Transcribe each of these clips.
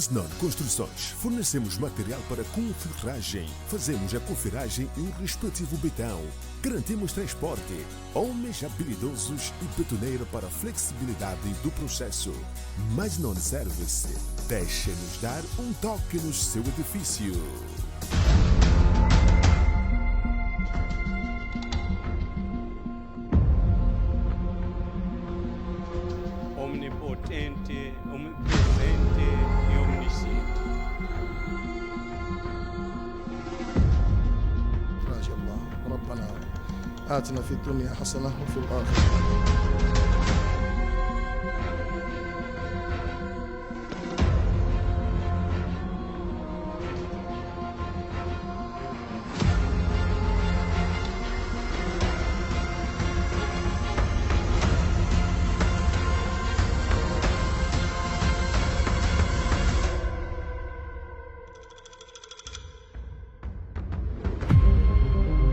Masnon Construções. Fornecemos material para confirragem. Fazemos a confirragem e o respectivo betão. Garantimos transporte. Homens habilidosos e betoneira para a flexibilidade do processo. Masnon Service. Deixe-nos dar um toque no seu edifício. Omnipotente, omnipresente e omnisciente. راجع الله ربنا آتنا في الدنيا حسنة وفي الآخرة.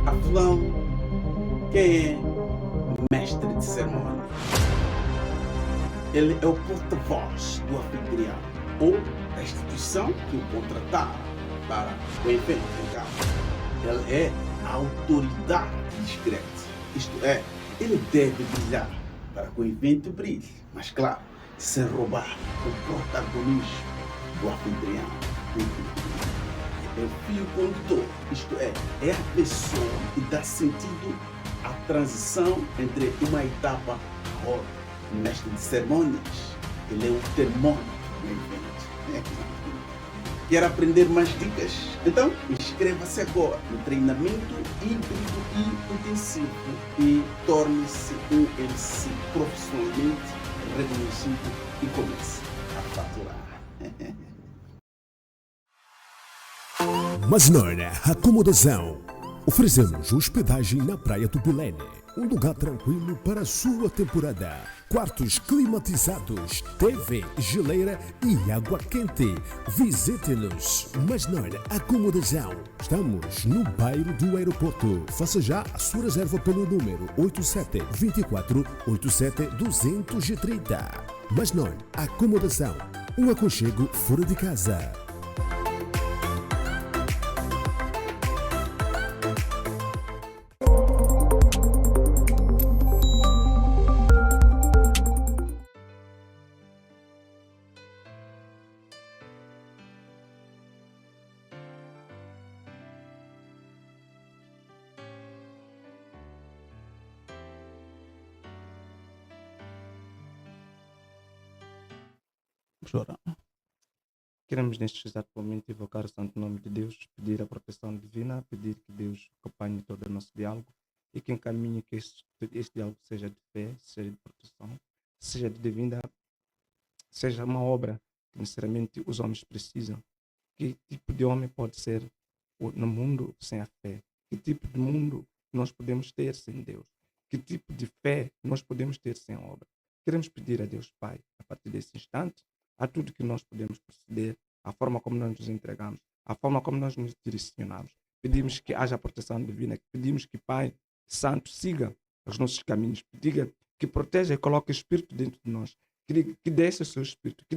Afinal, quem é mestre de cerimônia? Ele é o porta-voz do anfitrião ou da instituição que o contratar para o evento legal. Ele é a autoridade discreta, isto é, ele deve brilhar para que o evento brilhe, mas claro, sem roubar o protagonismo do anfitrião. É o fio condutor, isto é a pessoa que dá sentido à transição entre uma etapa a outra. O mestre de cerimônias, ele é o termômetro do evento. Quer aprender mais dicas? Então, inscreva-se agora no treinamento híbrido e intensivo e torne-se um MC profissionalmente reconhecido e comece a faturar. Masnon Acomodação. Oferecemos hospedagem na Praia do Belém. Um lugar tranquilo para a sua temporada. Quartos climatizados, TV, geleira e água quente. Visite-nos. Masnon Acomodação. Estamos no bairro do aeroporto. Faça já a sua reserva pelo número 8724 87 230. Masnon Acomodação. Um aconchego fora de casa. Vamos orar. Queremos neste exato momento invocar o santo nome de Deus, pedir a proteção divina, pedir que Deus acompanhe todo o nosso diálogo e que encaminhe que este diálogo seja de fé, seja de proteção, seja de divina, seja uma obra que necessariamente os homens precisam. Que tipo de homem pode ser no mundo sem a fé? Que tipo de mundo nós podemos ter sem Deus? Que tipo de fé nós podemos ter sem a obra? Queremos pedir a Deus Pai, a partir desse instante, a tudo que nós podemos proceder, a forma como nós nos entregamos, a forma como nós nos direcionamos. Pedimos que haja proteção divina, pedimos que Pai Santo siga os nossos caminhos, diga que proteja e coloque o Espírito dentro de nós, que deixe o seu Espírito, que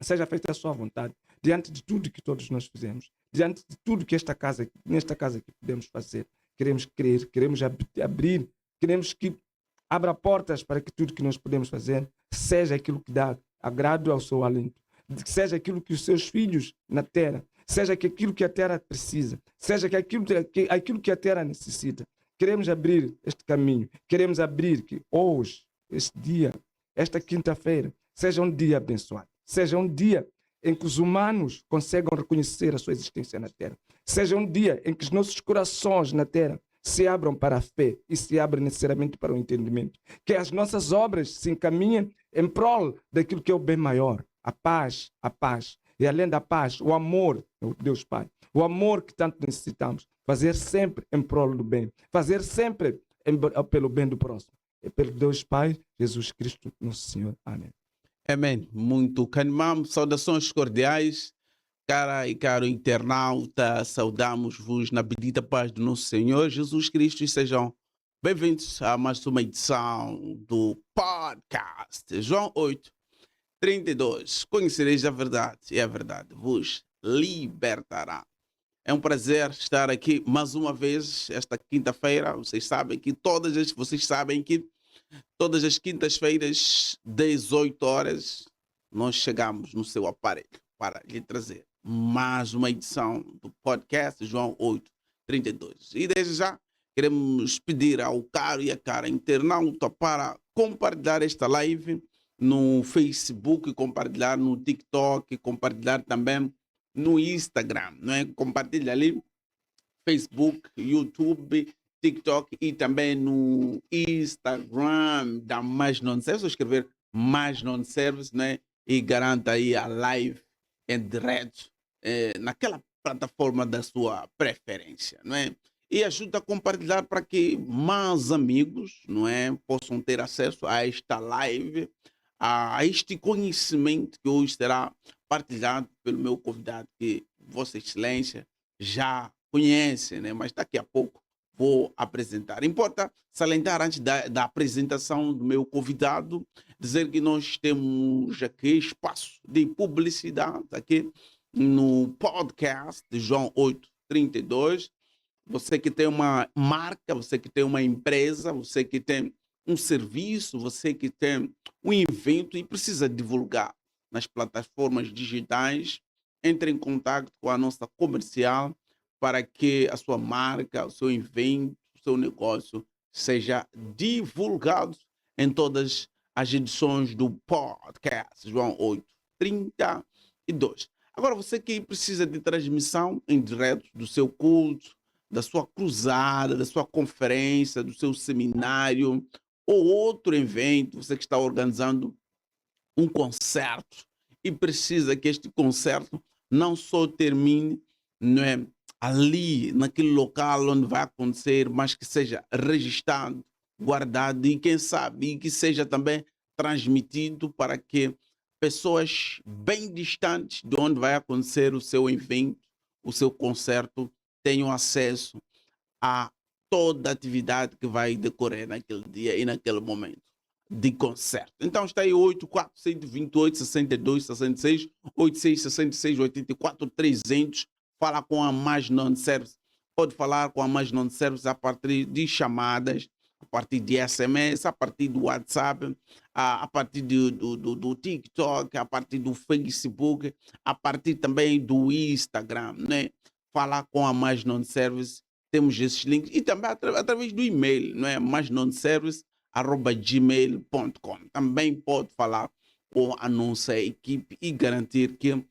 seja feita a sua vontade, diante de tudo que todos nós fizemos, diante de tudo que nesta casa que podemos fazer. Queremos crer, queremos abrir, queremos que abra portas para que tudo que nós podemos fazer seja aquilo que dá agrado ao seu alento, seja aquilo que os seus filhos na terra, seja aquilo que a terra precisa, seja aquilo que a terra necessita. Queremos abrir este caminho, queremos abrir que hoje, este dia, esta quinta-feira, seja um dia abençoado, seja um dia em que os humanos consigam reconhecer a sua existência na terra, seja um dia em que os nossos corações na terra se abram para a fé e se abram necessariamente para o entendimento. Que as nossas obras se encaminhem em prol daquilo que é o bem maior. A paz. E além da paz, o amor, Deus Pai. O amor que tanto necessitamos. Fazer sempre em prol do bem. Fazer sempre pelo bem do próximo. E pelo Deus Pai, Jesus Cristo, nosso Senhor. Amém. Amém. Muito canimam. Saudações cordiais. Cara e caro internauta, saudamos-vos na bendita paz do nosso Senhor Jesus Cristo e sejam bem-vindos a mais uma edição do podcast João 8, 32. Conhecereis a verdade, e a verdade vos libertará. É um prazer estar aqui mais uma vez esta quinta-feira. Vocês sabem que todas as quintas-feiras, 18 horas, nós chegamos no seu aparelho para lhe trazer mais uma edição do podcast João 8:32. E desde já queremos pedir ao caro e a cara internauta para compartilhar esta live no Facebook, compartilhar no TikTok, compartilhar também no Instagram, não é? Compartilha ali Facebook, YouTube, TikTok e também no Instagram da Mais Non Service. Escrever Mais Non Service, né? E garanta aí a live em direto naquela plataforma da sua preferência, não é? E ajuda a compartilhar para que mais amigos, não é, possam ter acesso a esta live, a este conhecimento que hoje será partilhado pelo meu convidado, que Vossa Excelência já conhece, né? Mas daqui a pouco vou apresentar. Importa salientar antes da apresentação do meu convidado, dizer que nós temos aqui espaço de publicidade aqui no podcast de João 8:32. Você que tem uma marca, você que tem uma empresa, você que tem um serviço, você que tem um evento e precisa divulgar nas plataformas digitais, entre em contato com a nossa comercial para que a sua marca, o seu evento, o seu negócio seja divulgado em todas as edições do podcast João 8:32. Agora, você que precisa de transmissão em direto do seu culto, da sua cruzada, da sua conferência, do seu seminário ou outro evento, você que está organizando um concerto e precisa que este concerto não só termine, não é, ali, naquele local onde vai acontecer, mas que seja registrado, guardado e quem sabe, e que seja também transmitido para que pessoas bem distantes de onde vai acontecer o seu evento, o seu concerto, tenham acesso a toda a atividade que vai decorrer naquele dia e naquele momento de concerto. Então está aí 8428 62 66 86 66 84 300. Fala com a Mais Non Service. Pode falar com a Mais Non Service a partir de chamadas, a partir de SMS, a partir do WhatsApp, a partir do TikTok, a partir do Facebook, a partir também do Instagram, né? Falar com a Mais Non Service, temos esses links e também através do e-mail, não é? maisnonservice@gmail.com. Também pode falar com a nossa equipe e garantir que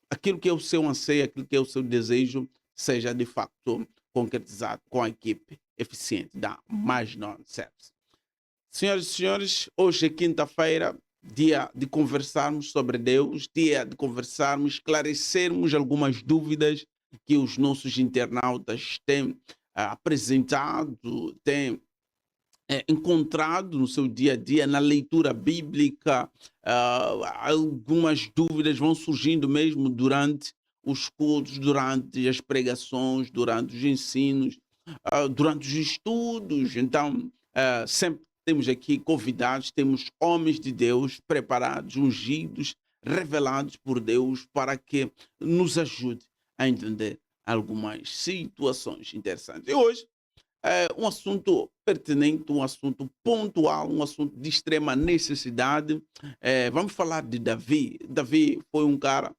aquilo que é o seu anseio, aquilo que é o seu desejo, seja de facto concretizado com a equipe eficiente da Mais Non Service. Senhoras e senhores, hoje é quinta-feira, dia de conversarmos sobre Deus, dia de conversarmos, esclarecermos algumas dúvidas que os nossos internautas têm apresentado, têm encontrado no seu dia a dia, na leitura bíblica. Algumas dúvidas vão surgindo mesmo durante os cultos, durante as pregações, durante os ensinos, durante os estudos. Então, sempre temos aqui convidados, temos homens de Deus preparados, ungidos, revelados por Deus para que nos ajude a entender algumas situações interessantes. E hoje é um assunto pertinente, um assunto pontual, um assunto de extrema necessidade. Vamos falar de Davi. Davi foi um cara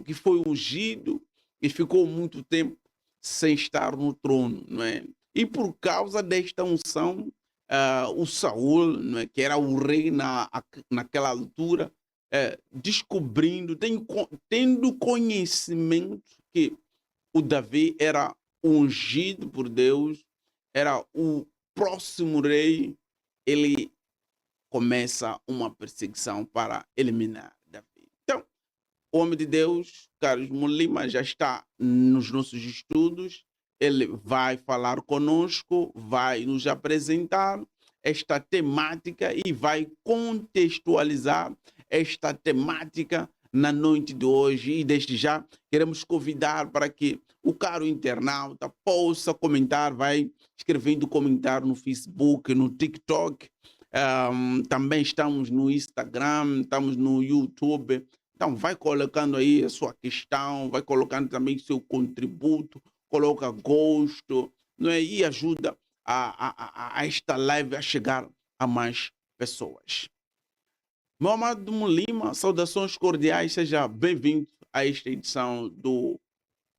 que foi ungido e ficou muito tempo sem estar no trono, não é? E por causa desta unção, o Saul, não é, que era o rei naquela altura, tendo conhecimento que o Davi era ungido por Deus, era o próximo rei, ele começa uma perseguição para eliminar Davi. Então, o homem de Deus, Carlos Molima, já está nos nossos estudos. Ele vai falar conosco, vai nos apresentar esta temática e vai contextualizar esta temática na noite de hoje. E desde já queremos convidar para que o caro internauta possa comentar, vai escrevendo comentário no Facebook, no TikTok, Também estamos no Instagram, estamos no YouTube. Então, vai colocando aí a sua questão, vai colocando também seu contributo, coloca gosto, não é? E ajuda a esta live a chegar a mais pessoas. Meu amado Lima, saudações cordiais, seja bem-vindo a esta edição do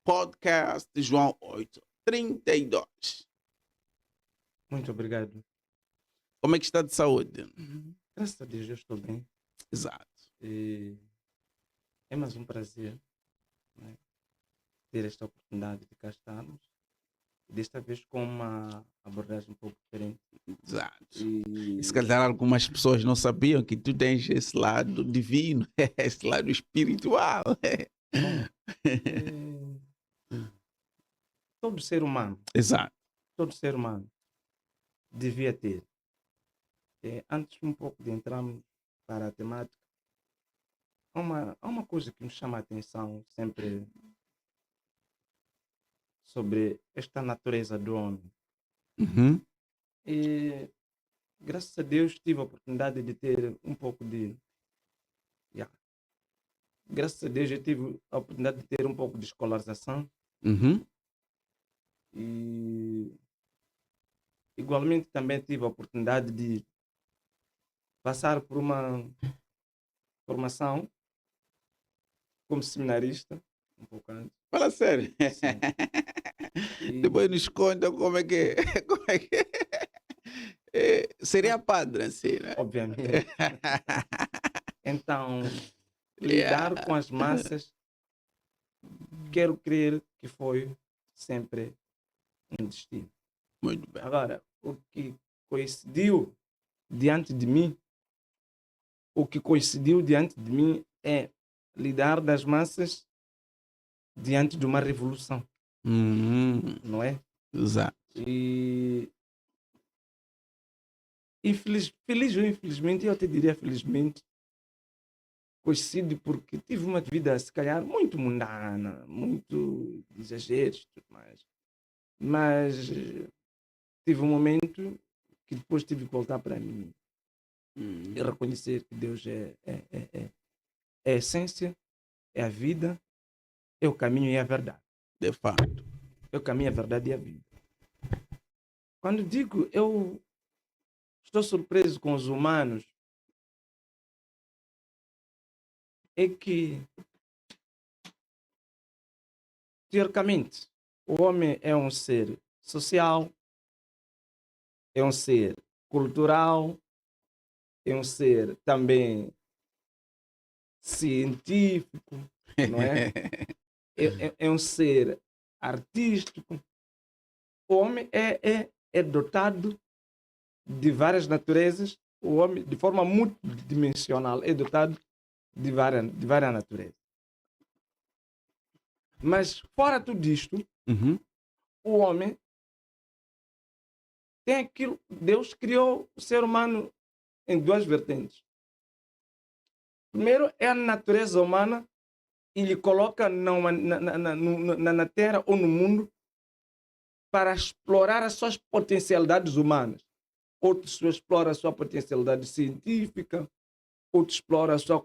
podcast João 8:32. Muito obrigado. Como é que está de saúde? Graças a Deus eu estou bem. Exato. E é mais um prazer, né, ter esta oportunidade de cá estarmos. Desta vez com uma abordagem um pouco diferente. Exato. E E se calhar algumas pessoas não sabiam que tu tens esse lado divino, esse lado espiritual. todo ser humano, Exato. devia ter. Antes um pouco de entrarmos para a temática, há uma coisa que me chama a atenção sempre sobre esta natureza do homem. Uhum. E graças a Deus tive a oportunidade de ter um pouco de... Graças a Deus eu tive a oportunidade de ter um pouco de escolarização. Uhum. E igualmente também tive a oportunidade de passar por uma formação como seminarista, um pouco antes. Fala sério. Sim. E, Depois nos conta como é que, como é que seria padre assim, né? obviamente. Então, lidar com as massas, quero crer que foi sempre um destino. Muito bem. Agora, o que coincidiu diante de mim é lidar das massas diante de uma revolução, não é? Exato. E feliz ou infelizmente, eu te diria felizmente, coincide porque tive uma vida, se calhar, muito mundana, muito de exageros e tudo mais. Mas tive um momento que depois tive que voltar para mim e reconhecer que Deus é a essência, é a vida, é o caminho e a verdade. De fato. É o caminho, a verdade e a vida. Quando digo eu estou surpreso com os humanos, é que, teoricamente, o homem é um ser social, é um ser cultural, é um ser também científico, não é? É um ser artístico. O homem é dotado de várias naturezas. O homem, de forma multidimensional, é dotado de várias naturezas. Mas, fora tudo isto, o homem tem aquilo. Deus criou o ser humano em duas vertentes. Primeiro é a natureza humana e lhe coloca na Terra ou no mundo para explorar as suas potencialidades humanas. Outros exploram a sua potencialidade científica, outros exploram a sua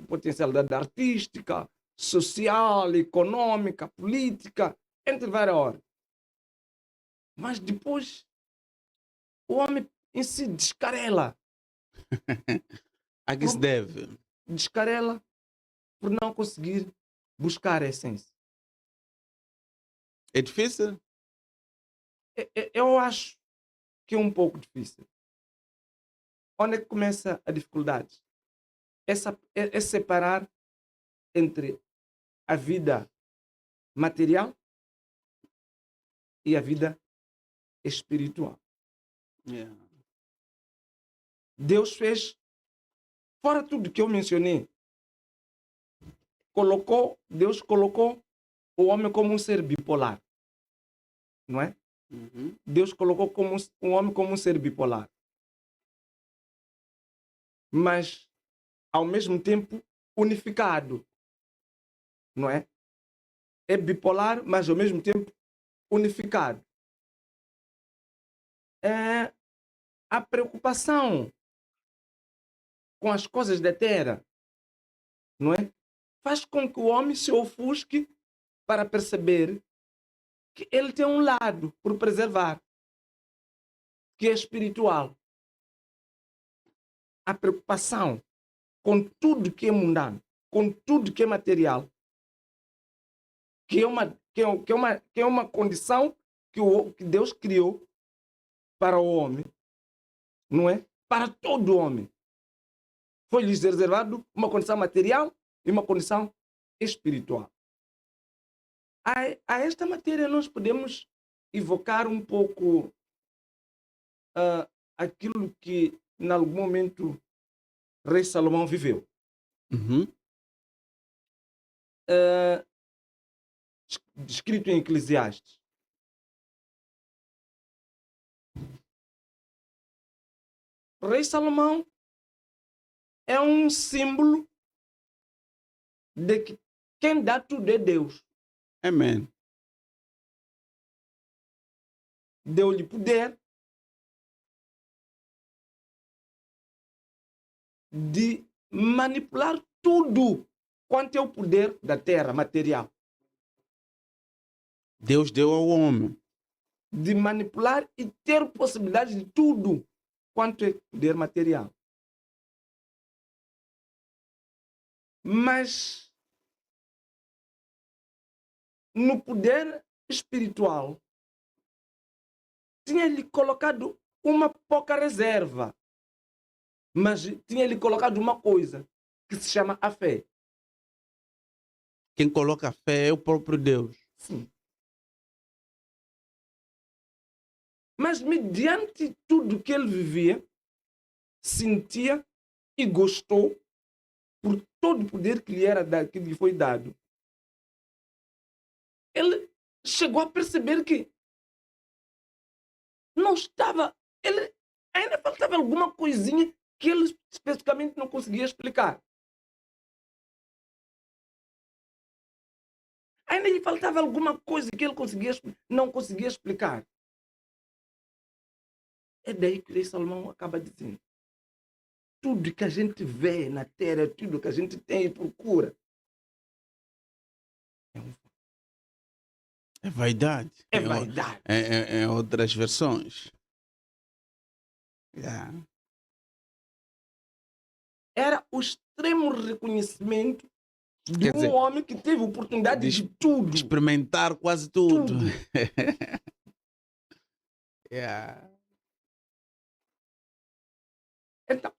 potencialidade artística, social, econômica, política, entre várias ordens. Mas depois o homem em si descarela. A que se deve? Descarela por não conseguir buscar a essência. É difícil? Eu acho que é um pouco difícil. Onde é que começa a dificuldade? É separar entre a vida material e a vida espiritual. Yeah. Deus fez, fora tudo que eu mencionei, Deus colocou o homem como um ser bipolar. Não é? Deus colocou o homem como um ser bipolar. Mas, ao mesmo tempo, unificado. Não é? É bipolar, mas ao mesmo tempo unificado. a preocupação com as coisas da terra, não é? Faz com que o homem se ofusque para perceber que ele tem um lado por preservar, que é espiritual. A preocupação com tudo que é mundano, com tudo que é material, que é uma condição que Deus criou para o homem, não é? Para todo homem. Foi-lhes reservado uma condição material e uma condição espiritual. A esta matéria nós podemos evocar um pouco aquilo que, em algum momento, Rei Salomão viveu. Uhum. Descrito em Eclesiastes. O Rei Salomão é um símbolo de que quem dá tudo é Deus. Amém. Deu-lhe poder de manipular tudo quanto é o poder da terra material. Deus deu ao homem. De manipular e ter possibilidade de tudo quanto é poder material. Mas no poder espiritual tinha-lhe colocado uma pouca reserva, mas tinha-lhe colocado uma coisa que se chama a fé. Quem coloca a fé é o próprio Deus. Sim. Mas mediante tudo que ele vivia, sentia e gostou por todo o poder que lhe foi dado. Ele chegou a perceber que não estava, ele ainda faltava alguma coisinha que ele especificamente não conseguia explicar. Ainda lhe faltava alguma coisa que ele não conseguia explicar. É daí que o Rei Salomão acaba dizendo: tudo que a gente vê na terra, tudo que a gente tem e procura, é vaidade. é vaidade. É outras versões. Yeah. Era o extremo reconhecimento de Quer dizer, um homem que teve oportunidade de tudo. Experimentar quase tudo. Tudo. Yeah. Então,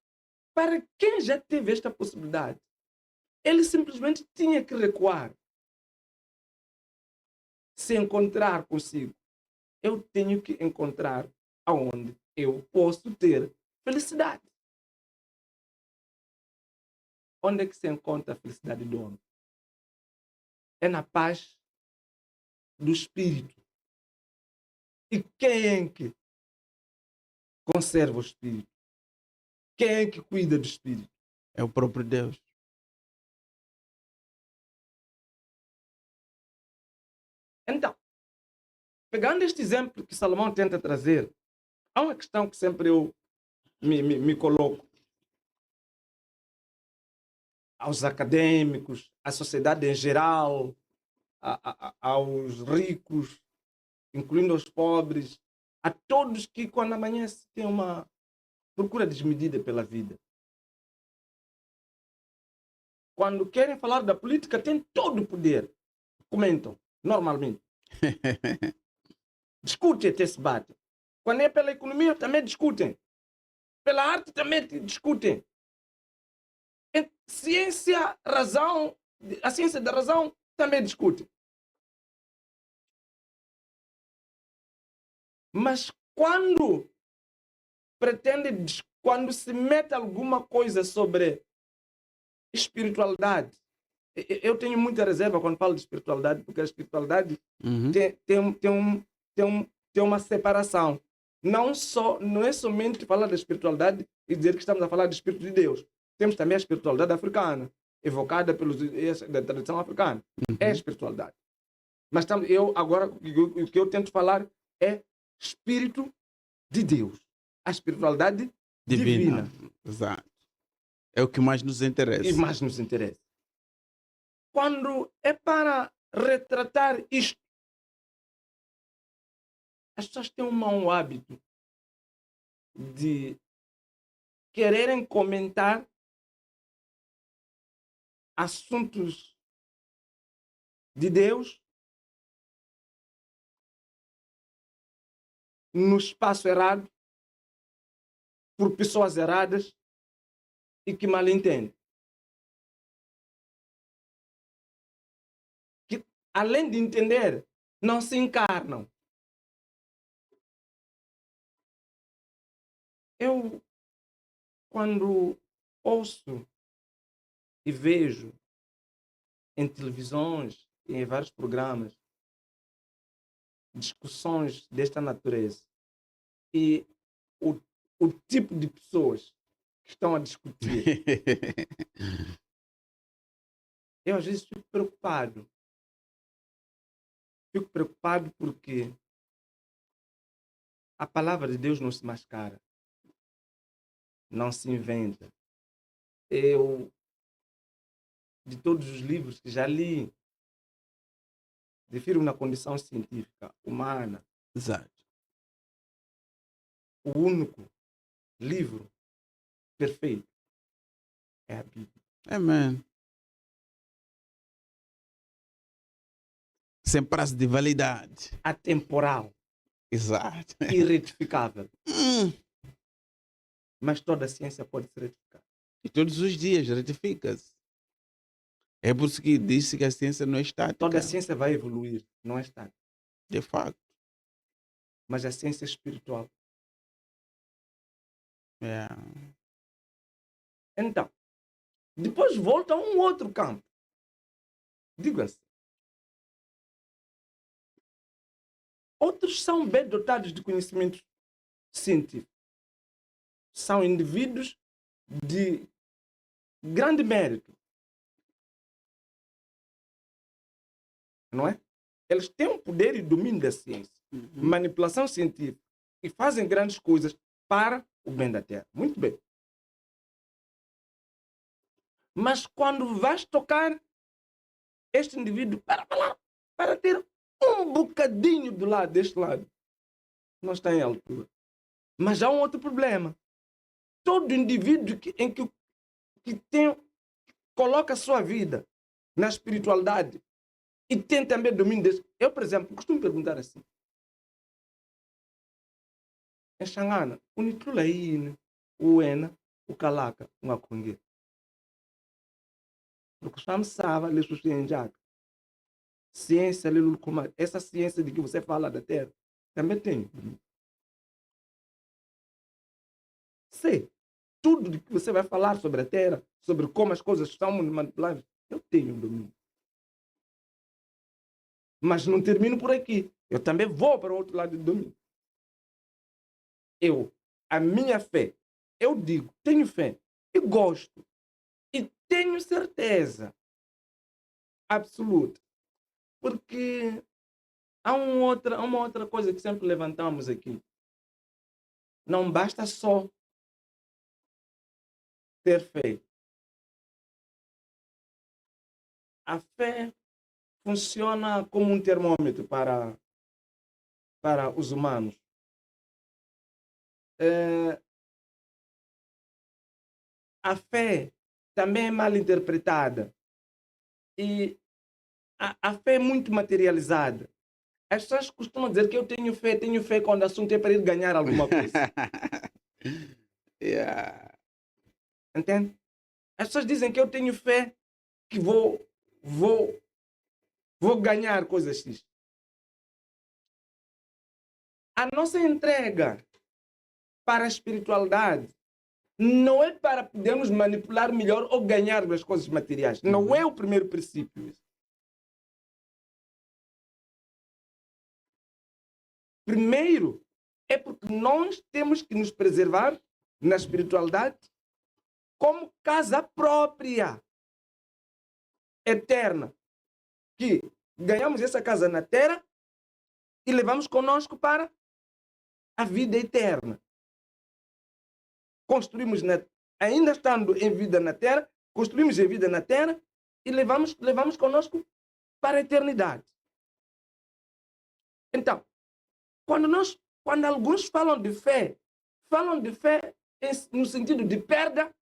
para quem já teve esta possibilidade, ele simplesmente tinha que recuar. Se encontrar consigo. Eu tenho que encontrar aonde eu posso ter felicidade. Onde é que se encontra a felicidade do homem? É na paz do espírito. E quem é que conserva o espírito? Quem é que cuida do espírito? É o próprio Deus. Então, pegando este exemplo que Salomão tenta trazer, há uma questão que sempre eu me coloco. Aos acadêmicos, à sociedade em geral, aos ricos, incluindo os pobres, a todos que quando amanhece têm uma procura desmedida pela vida. Quando querem falar da política, têm todo o poder. Comentam, normalmente. Discutem até se batem. Quando é pela economia, também discutem. Pela arte, também discutem. Ciência, razão, a ciência da razão também discute. Mas quando quando se mete alguma coisa sobre espiritualidade, eu tenho muita reserva quando falo de espiritualidade, porque a espiritualidade tem uma separação. Não é somente falar da espiritualidade e dizer que estamos a falar do Espírito de Deus. Temos também a espiritualidade africana, evocada da tradição africana. É a espiritualidade. Mas agora, o que eu tento falar é Espírito de Deus. a espiritualidade Divina. divina. Exato. É o que mais nos interessa. E mais nos interessa. Quando é para retratar isto, as pessoas têm um mau hábito de quererem comentar assuntos de Deus no espaço errado, por pessoas erradas e que mal entendem. Que, além de entender, não se encarnam. Eu, quando ouço e vejo em televisões e em vários programas discussões desta natureza e o tipo de pessoas que estão a discutir, eu às vezes fico preocupado. Fico preocupado porque a palavra de Deus não se mascara, não se inventa. Eu, de todos os livros que já li, refiro na condição científica, humana, Exato. o único livro perfeito é a Bíblia. Amém. Sem prazo de validade. Atemporal, Exato. irretificável. Mas toda a ciência pode ser retificada. E todos os dias retifica-se. É por isso que disse que a ciência não é estática. Toda a ciência vai evoluir, não é estática. De facto. Mas a ciência espiritual. É. Então, depois volta a um outro campo. Digo assim. Outros são bem dotados de conhecimentos científicos. São indivíduos de grande mérito. Não é? Eles têm um poder e domínio da ciência. Manipulação científica. E fazem grandes coisas para o bem da Terra. Muito bem. Mas quando vais tocar este indivíduo para falar, para ter um bocadinho do lado, deste lado, não está em altura. Mas há um outro problema. Todo indivíduo que coloca a sua vida na espiritualidade e tem também domínio desse. Eu, por exemplo, costumo perguntar assim. Em Xangana, o Nitrulaíne, o Ena, o Calaca, o Akongue. Porque chama Sava, lhe sustenjaca. Ciência, lhe Lulcuma. Essa ciência de que você fala da Terra, também tem. Sei. Tudo de que você vai falar sobre a Terra, sobre como as coisas estão manipuladas, eu tenho domínio. Mas não termino por aqui. Eu também vou para o outro lado do domínio. A minha fé, eu digo, tenho fé e gosto. E tenho certeza absoluta. Porque há uma outra coisa que sempre levantamos aqui. Não basta só ter fé. A fé funciona como um termômetro para os humanos. A fé também é mal interpretada. E a fé é muito materializada. As pessoas costumam dizer que eu tenho fé quando o assunto é para ir ganhar alguma coisa. Yeah. Entende? As pessoas dizem que eu tenho fé que vou ganhar coisas X. A nossa entrega para a espiritualidade não é para podermos manipular melhor ou ganhar as coisas materiais. Não é o primeiro princípio. Primeiro, é porque nós temos que nos preservar na espiritualidade como casa própria, eterna. Que ganhamos essa casa na terra e levamos conosco para a vida eterna. construímos ainda estando em vida na terra, construímos em vida na terra e levamos conosco para a eternidade. Então, quando alguns falam de fé no sentido de perda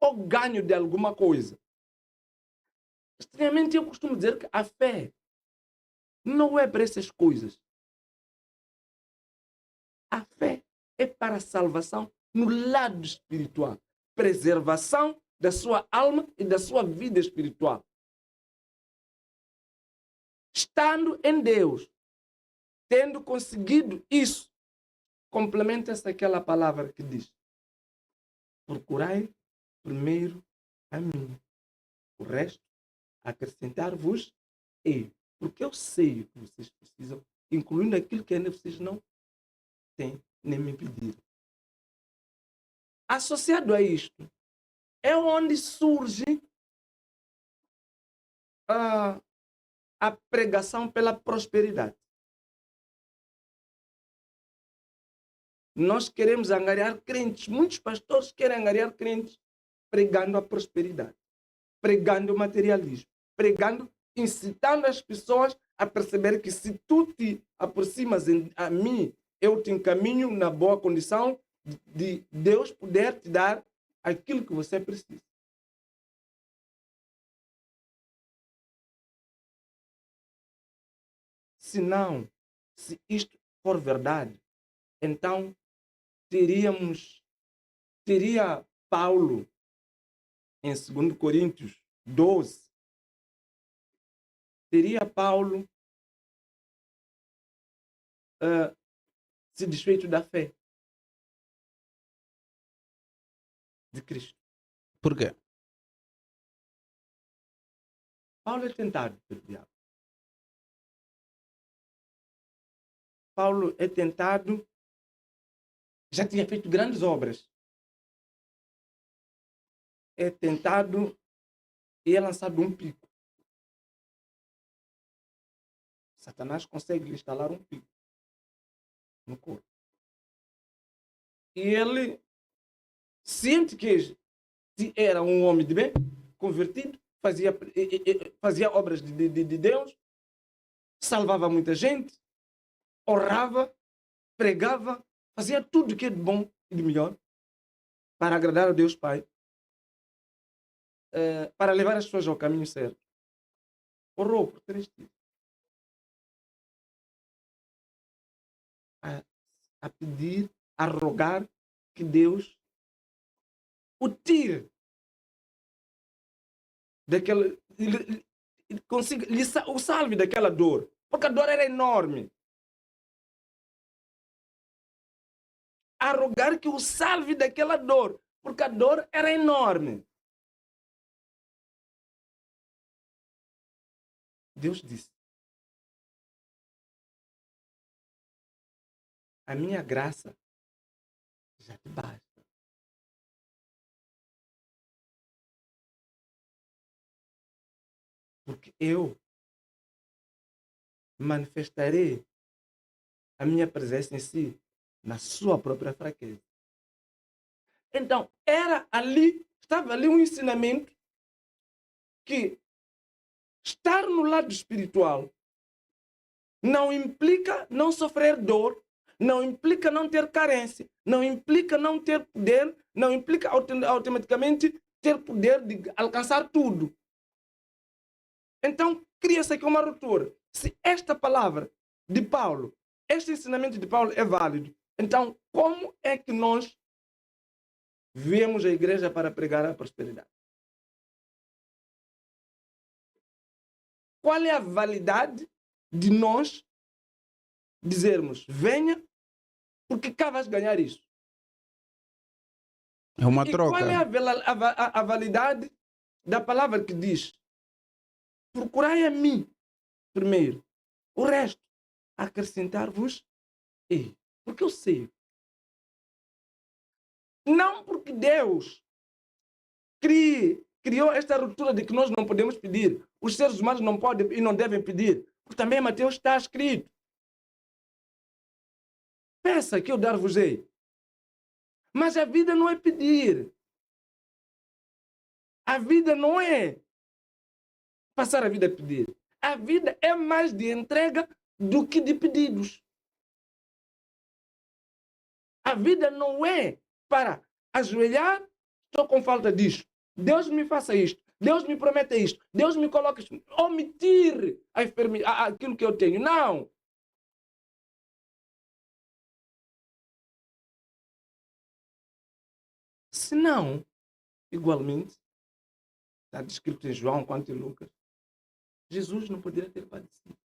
ou ganho de alguma coisa. Estranhamente, eu costumo dizer que a fé não é para essas coisas. A fé é para a salvação no lado espiritual. Preservação da sua alma e da sua vida espiritual. Estando em Deus, tendo conseguido isso, complementa-se aquela palavra que diz: procurai primeiro a mim, o resto acrescentar-vos eu. Porque eu sei o que vocês precisam, incluindo aquilo que ainda vocês não têm nem me pediram. Associado a isto, é onde surge a pregação pela prosperidade. Nós queremos angariar crentes, muitos pastores querem angariar crentes pregando a prosperidade, pregando o materialismo, incitando as pessoas a perceber que se tu te aproximas a mim, eu te encaminho na boa condição de Deus poder te dar aquilo que você precisa. Se isto for verdade, então teria Paulo em 2 Coríntios 12, teria Paulo se desfeito da fé de Cristo. Por quê? Paulo é tentado pelo diabo. Paulo é tentado, já tinha feito grandes obras. É tentado e é lançado um pico. Satanás consegue lhe instalar um pico no corpo. E ele sente que era um homem de bem, convertido, fazia obras de Deus, salvava muita gente, orava, pregava, fazia tudo que é de bom e de melhor para agradar a Deus Pai, para levar as pessoas ao caminho certo. Orou por 3 dias. A pedir, a rogar que Deus o tire daquela, o salve daquela dor, porque a dor era enorme. A rogar que o salve daquela dor, porque a dor era enorme. Deus disse: a minha graça já te basta. Porque eu manifestarei a minha presença em si na sua própria fraqueza. Então, estava ali um ensinamento que estar no lado espiritual não implica não sofrer dor, não implica não ter carência, não implica não ter poder, não implica automaticamente ter poder de alcançar tudo. Então, cria-se aqui uma ruptura. Se esta palavra de Paulo, este ensinamento de Paulo é válido, então como é que nós viemos à igreja para pregar a prosperidade? Qual é a validade de nós dizermos: venha, porque cá vais ganhar isso? É uma e troca. Qual é a validade da palavra que diz: procurai a mim primeiro, o resto acrescentar-vos eu? Porque eu sei. Não porque Deus criou esta ruptura de que nós não podemos pedir, os seres humanos não podem e não devem pedir, porque também em Mateus está escrito: peça que eu dar-vos-ei. Mas a vida não é pedir. A vida não é passar a vida a pedir. A vida é mais de entrega do que de pedidos. A vida não é para ajoelhar, estou com falta disto. Deus me faça isto. Deus me prometa isto. Deus me coloca isto. Omitir aquilo que eu tenho. Não. Se não, igualmente, está descrito em João quanto em Lucas, Jesus não poderia ter padecido.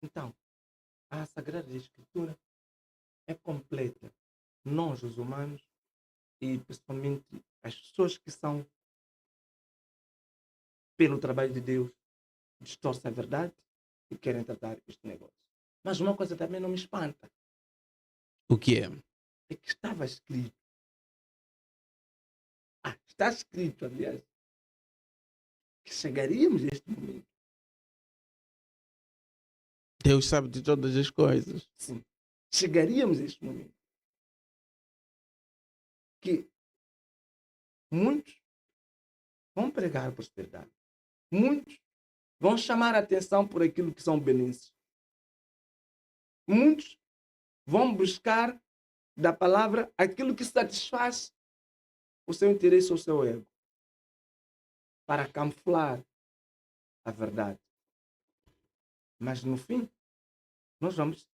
Então, a Sagrada Escritura é completa. Nós, os humanos, e principalmente as pessoas que são, pelo trabalho de Deus, distorcem a verdade e querem tratar este negócio. Mas uma coisa também não me espanta. O que é? É que estava escrito. Está escrito, aliás, que chegaríamos a este momento. Deus sabe de todas as coisas. Sim, chegaríamos a este momento. Que muitos vão pregar a prosperidade. Muitos vão chamar a atenção por aquilo que são benesses. Muitos vão buscar da palavra aquilo que satisfaz o seu interesse ou o seu ego, para camuflar a verdade. Mas no fim,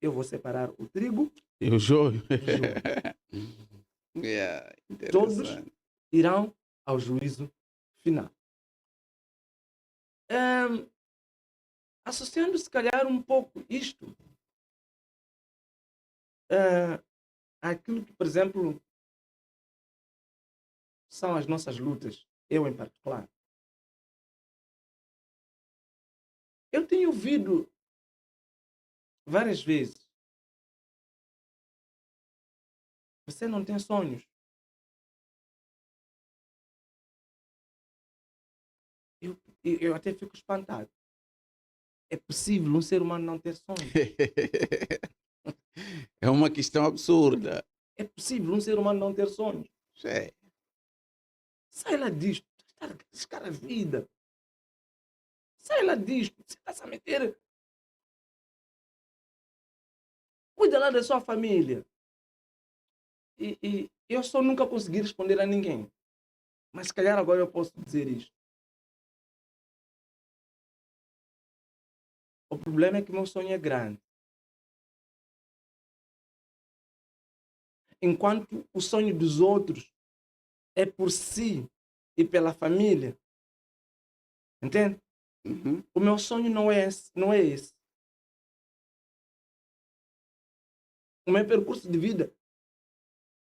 eu vou separar o trigo E o joio? do joio. Yeah, Todos interessante. irão ao juízo final. Associando se calhar um pouco isto àquilo que, por exemplo, são as nossas lutas, eu em particular. Eu tenho ouvido várias vezes: você não tem sonhos. Eu até fico espantado. É possível um ser humano não ter sonhos? É uma questão absurda. É possível um ser humano não ter sonhos? É. Sai lá disto. Arriscar a vida. Sai lá disto. Você está a meter. Cuida lá da sua família. E eu só nunca consegui responder a ninguém. Mas se calhar agora eu posso dizer isto. O problema é que o meu sonho é grande. Enquanto o sonho dos outros é por si e pela família. Entende? Uhum. O meu sonho não é esse. O meu percurso de vida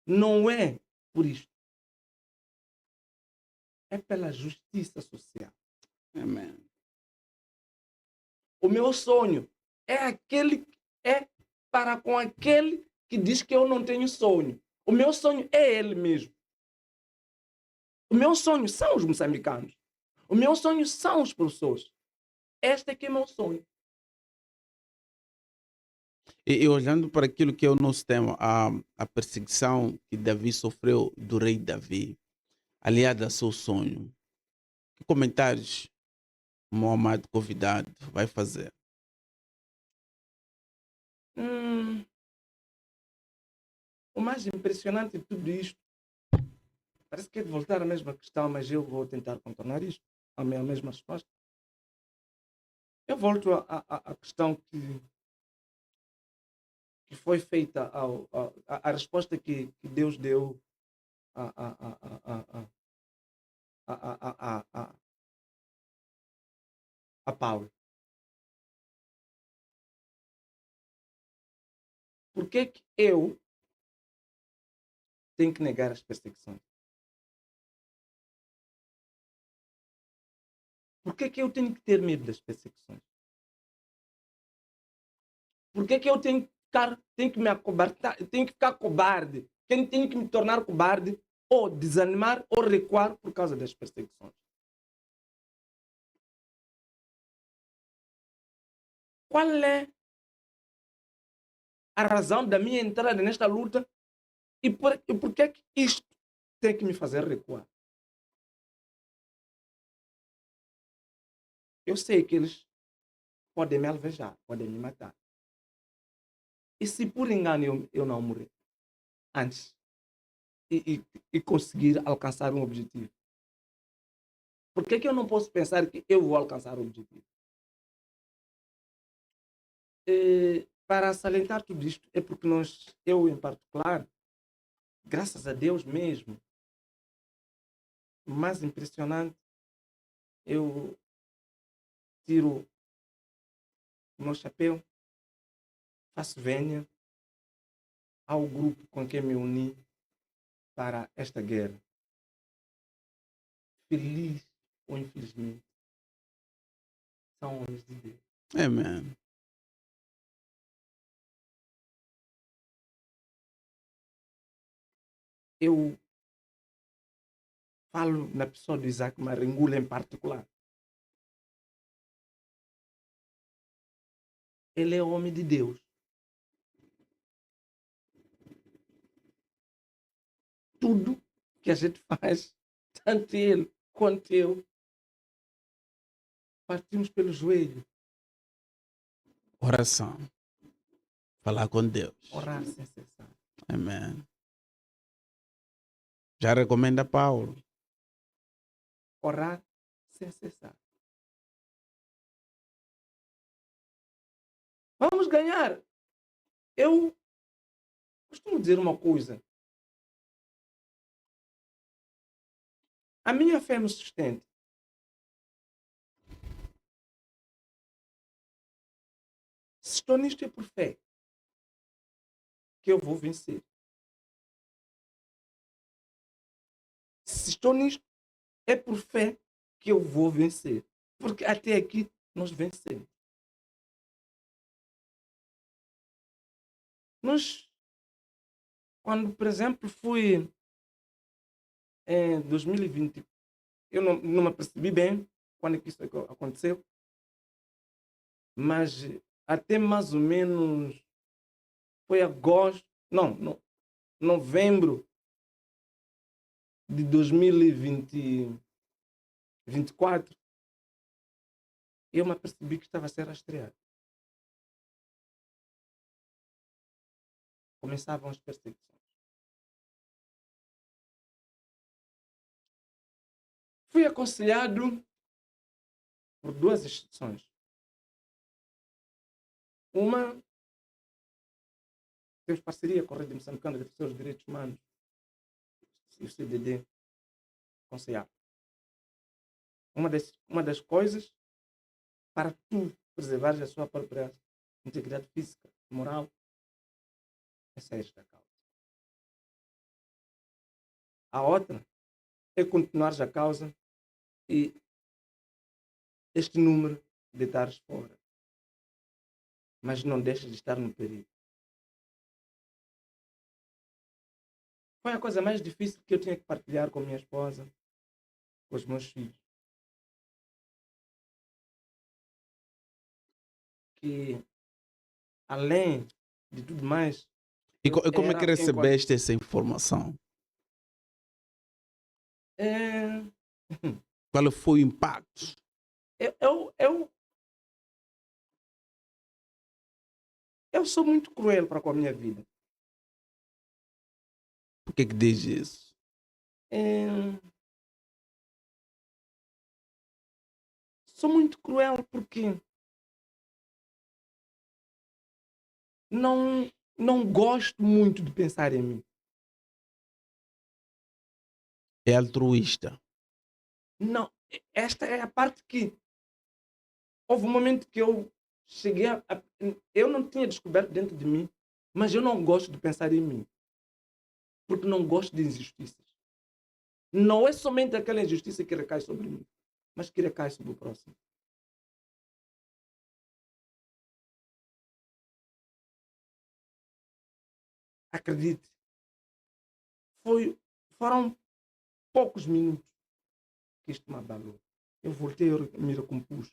não é por isto. É pela justiça social. Amém. O meu sonho é para com aquele que diz que eu não tenho sonho. O meu sonho é ele mesmo. O meu sonho são os moçambicanos. O meu sonho são os professores. Este aqui é o meu sonho. E olhando para aquilo que é o nosso tema, a perseguição que Davi sofreu do rei Davi, aliada ao seu sonho, que comentários o meu amado convidado vai fazer? O mais impressionante de tudo isto, parece que é de voltar à mesma questão, mas eu vou tentar contornar isto, a mesma resposta. Eu volto à questão que foi feita, a resposta que Deus deu a Paulo. Por que eu tenho que negar as perseguições? Por que eu tenho que ter medo das perseguições? Por que eu tenho que me acobardar, tenho que ficar cobarde? Tenho que me tornar cobarde ou desanimar ou recuar por causa das perseguições? qual é a razão da minha entrada nesta luta e por que é que isto tem que me fazer recuar? Eu sei que eles podem me alvejar, podem me matar. E se por engano eu não morrer antes e conseguir alcançar um objetivo? Por que eu não posso pensar que eu vou alcançar o objetivo? Para salientar tudo isto, é porque eu em particular, graças a Deus mesmo, o mais impressionante, eu tiro o meu chapéu, faço vênia ao grupo com quem me uni para esta guerra. Feliz ou infelizmente, são homens de Deus. Amém. Eu falo na pessoa do Isaac Maringula em particular. Ele é homem de Deus. Tudo que a gente faz, tanto ele quanto eu, partimos pelo joelho. Oração. Falar com Deus. Orar sem cessar. Amém. Já recomenda Paulo. Orar sem cessar. Vamos ganhar. Eu costumo dizer uma coisa. A minha fé me sustenta. Se estou nisto é por fé que eu vou vencer. Se estou nisto é por fé que eu vou vencer. Porque até aqui nós vencemos. Nós, quando, por exemplo, fui em 2020, eu não me percebi bem quando é que isso aconteceu, mas até mais ou menos foi agosto, novembro de 2024, eu me apercebi que estava a ser rastreado. Começavam as perseguições. Fui aconselhado por duas instituições. Uma temos parceria com a Rede Moçambicana de Defensores dos Direitos Humanos e o CDD, aconselhado. Uma das coisas para tu preservares a sua própria integridade física, moral, é sair da causa. A outra é continuares a causa e este número de estares fora. Mas não deixes de estar no perigo. Foi a coisa mais difícil que eu tinha que partilhar com a minha esposa, com os meus filhos. Que, além de tudo mais... E como é que recebeste essa informação? Qual foi o impacto? Eu sou muito cruel para com a minha vida. Por que diz isso? Sou muito cruel porque não gosto muito de pensar em mim. É altruísta. Não, esta é a parte que houve um momento que eu cheguei eu não tinha descoberto dentro de mim, mas eu não gosto de pensar em mim. Porque não gosto de injustiças. Não é somente aquela injustiça que recai sobre mim, mas que recai sobre o próximo. Acredite, foram poucos minutos que isto me abalou. Eu voltei, me recompus.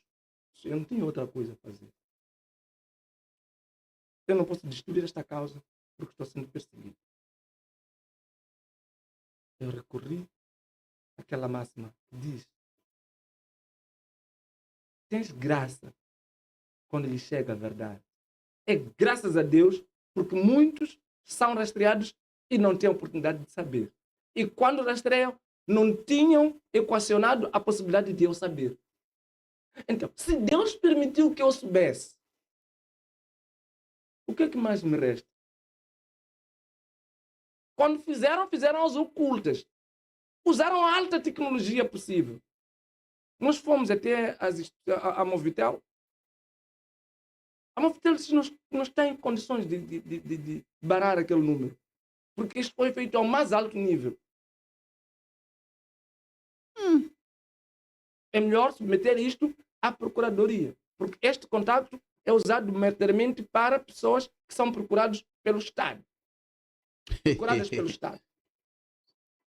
Eu não tinha outra coisa a fazer. eu não posso destruir esta causa porque estou sendo perseguido. Eu recorri àquela máxima que diz: tens graça quando lhe chega a verdade. É graças a Deus porque muitos são rastreados e não têm a oportunidade de saber. E quando rastreiam, não tinham equacionado a possibilidade de eu saber. Então, se Deus permitiu que eu soubesse, o que é que mais me resta? Quando fizeram as ocultas. Usaram a alta tecnologia possível. Nós fomos até a Movitel. A Movitel não está em condições de barrar aquele número. Porque isto foi feito ao mais alto nível. É melhor submeter isto à Procuradoria. Porque este contacto é usado maioritariamente para pessoas que são procuradas pelo Estado. Procuradas pelo Estado.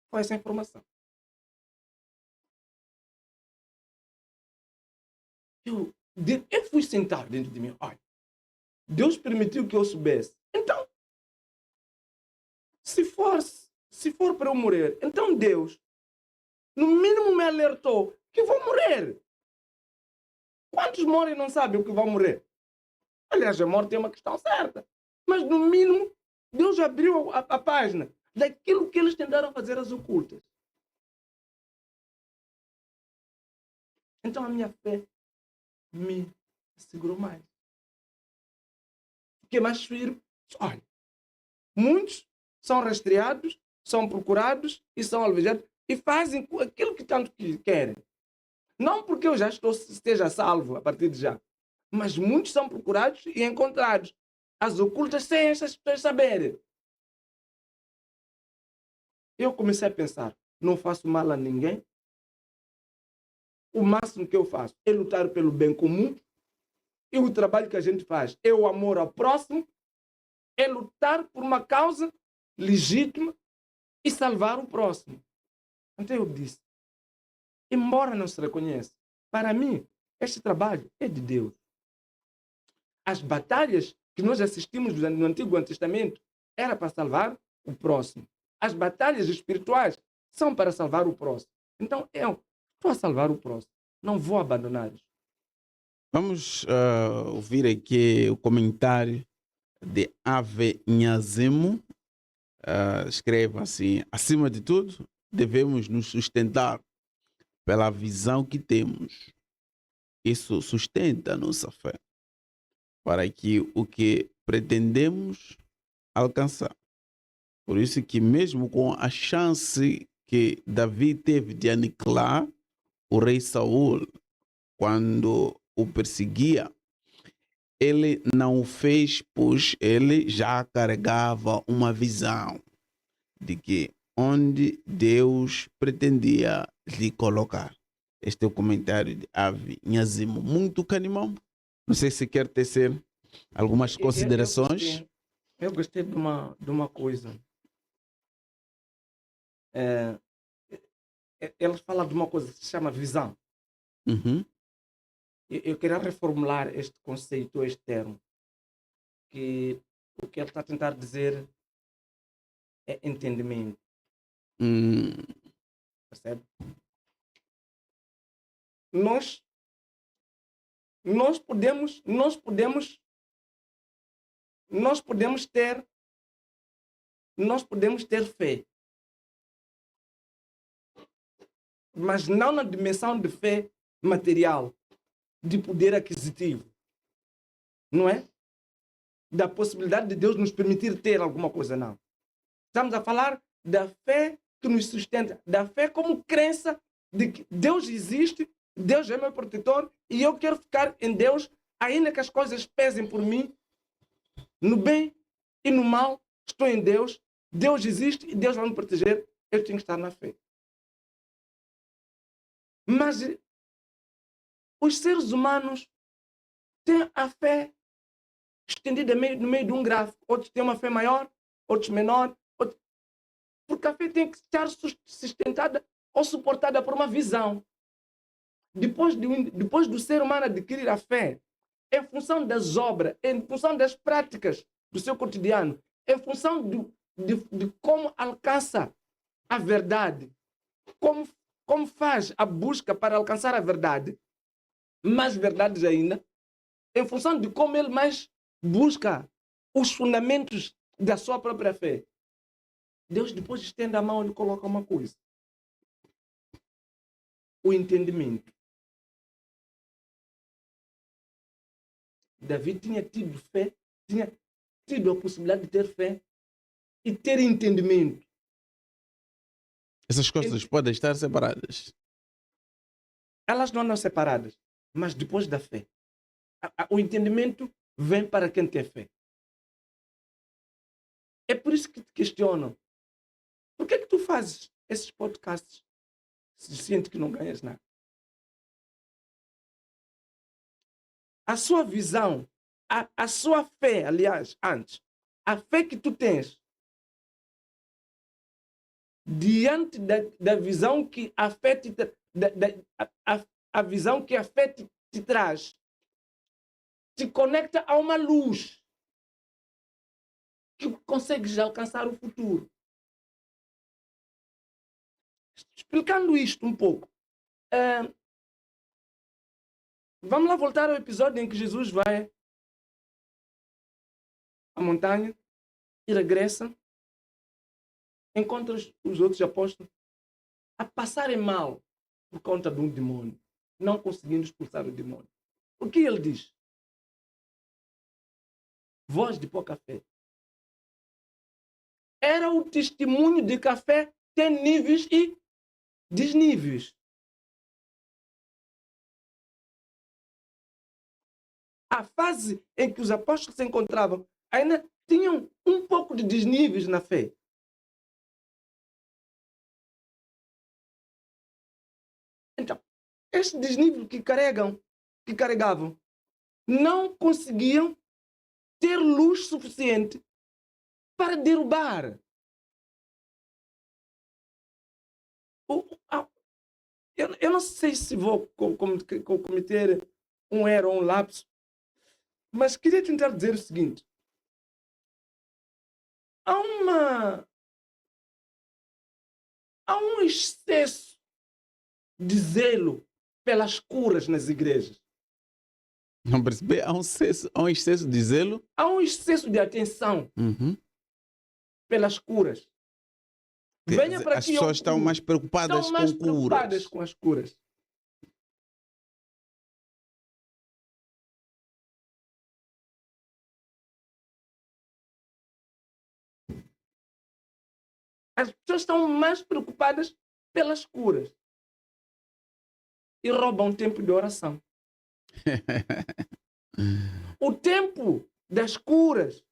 Foi essa a informação. Eu fui sentar dentro de mim. Olha, Deus permitiu que eu soubesse. Então, se for para eu morrer, então Deus, no mínimo, me alertou que vou morrer. Quantos morrem e não sabem o que vão morrer? Aliás, a morte é uma questão certa. Mas, no mínimo, Deus abriu a página daquilo que eles tentaram fazer às ocultas. Então, a minha fé me segurou mais. Fiquei mais firme. Olha, muitos são rastreados, são procurados e são alvejados e fazem aquilo que tanto querem. Não porque eu já esteja salvo a partir de já, mas muitos são procurados e encontrados. As ocultas sem essas pessoas saberem. Eu comecei a pensar, não faço mal a ninguém. O máximo que eu faço é lutar pelo bem comum. E o trabalho que a gente faz é o amor ao próximo, é lutar por uma causa legítima e salvar o próximo. Então eu disse, embora não se reconheça, para mim, este trabalho é de Deus. As batalhas que nós assistimos no Antigo Testamento era para salvar o próximo. As batalhas espirituais são para salvar o próximo. Então eu estou a salvar o próximo. Não vou abandoná-los. Vamos ouvir aqui o comentário de Ave Nhazemo. Escreve assim: acima de tudo, devemos nos sustentar pela visão que temos. Isso sustenta a nossa fé para que o que pretendemos alcançar. Por isso que mesmo com a chance que Davi teve de aniquilar o rei Saul, quando o perseguia, ele não o fez, pois ele já carregava uma visão de que onde Deus pretendia lhe colocar. Este é o comentário de Ave Nhazemo. Muito canimão. Não sei se quer tecer algumas considerações. Eu gostei de uma coisa. Ele fala de uma coisa que se chama visão. Uhum. Eu queria reformular este conceito, este termo, que o que ele está a tentar dizer é entendimento. Percebe? Nós podemos ter fé, mas não na dimensão de fé material, de poder aquisitivo, não é? Da possibilidade de Deus nos permitir ter alguma coisa, não. Estamos a falar da fé que nos sustenta, da fé como crença de que Deus existe, Deus é meu protetor e eu quero ficar em Deus, ainda que as coisas pesem por mim, no bem e no mal, estou em Deus, Deus existe e Deus vai me proteger, eu tenho que estar na fé. Mas os seres humanos têm a fé estendida no meio de um gráfico. Outros têm uma fé maior, outros menor. Porque a fé tem que estar sustentada ou suportada por uma visão. Depois do ser humano adquirir a fé, em função das obras, em função das práticas do seu cotidiano, em função de como alcança a verdade, como faz a busca para alcançar a verdade, mais verdades ainda, em função de como ele mais busca os fundamentos da sua própria fé. Deus depois estende a mão e coloca uma coisa: o entendimento. Davi tinha tido fé, tinha tido a possibilidade de ter fé e ter entendimento. Essas coisas podem estar separadas. Elas não andam separadas, mas depois da fé. O entendimento vem para quem tem fé. É por isso que te questionam. Por que é que tu fazes esses podcasts se sente que não ganhas nada? A sua visão, a sua fé, aliás, antes, a fé que tu tens diante da visão que a fé te, a visão que a fé te traz, te conecta a uma luz que consegues alcançar o futuro. Explicando isto um pouco, vamos lá voltar ao episódio em que Jesus vai à montanha e regressa, encontra os outros apóstolos a passarem mal por conta de um demônio, não conseguindo expulsar o demônio. O que ele diz? Voz de pouca fé. Era o testemunho de que a fé tem níveis e desníveis. A fase em que os apóstolos se encontravam ainda tinham um pouco de desníveis na fé. Então, este desnível que carregavam, não conseguiam ter luz suficiente para derrubar. Eu não sei se vou cometer um erro ou um lapso, mas queria tentar dizer o seguinte: há um excesso de zelo pelas curas nas igrejas. Não percebi? Há um excesso de zelo. Há um excesso de atenção pelas curas. Venha para as aqui, pessoas estão mais preocupadas estão mais com preocupadas curas. com as curas. As pessoas estão mais preocupadas pelas curas e roubam tempo de oração. O tempo das curas,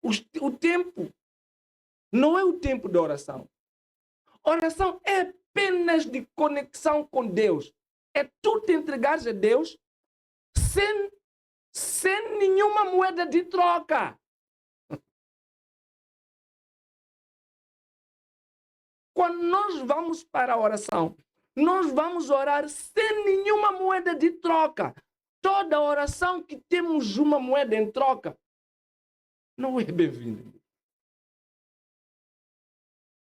o tempo não é o tempo da oração. Oração é apenas de conexão com Deus. É tu te entregares a Deus sem nenhuma moeda de troca. Quando nós vamos para a oração, nós vamos orar sem nenhuma moeda de troca. Toda oração que temos uma moeda em troca não é bem-vinda.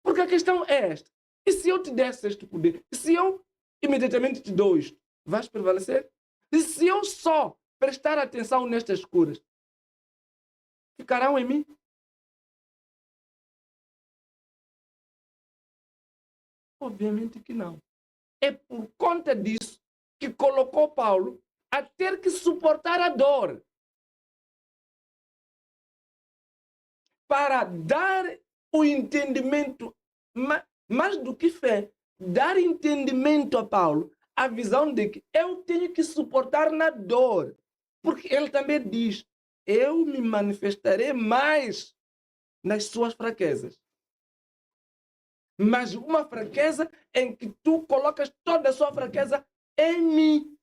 Porque a questão é esta: e se eu te desse este poder? E se eu imediatamente te dou isto? Vais prevalecer? E se eu só prestar atenção nestas curas, ficarão em mim? Obviamente que não. É por conta disso que colocou Paulo a ter que suportar a dor para dar o entendimento, mais do que fé, dar entendimento a Paulo, a visão de que eu tenho que suportar na dor. Porque ele também diz: eu me manifestarei mais nas suas fraquezas. Mas uma fraqueza em que tu colocas toda a sua fraqueza em mim.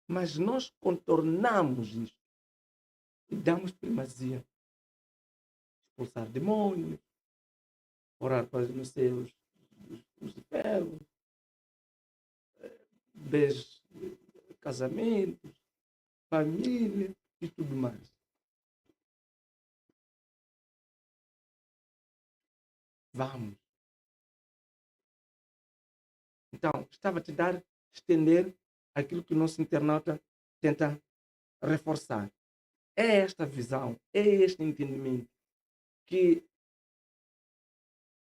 Mas nós contornamos isso e damos primazia. Expulsar demônios, orar para os seus Cruz de Ferro, bens, casamentos, família e tudo mais. Vamos. Então, estava a te dar, estender aquilo que o nosso internauta tenta reforçar. É esta visão, é este entendimento que,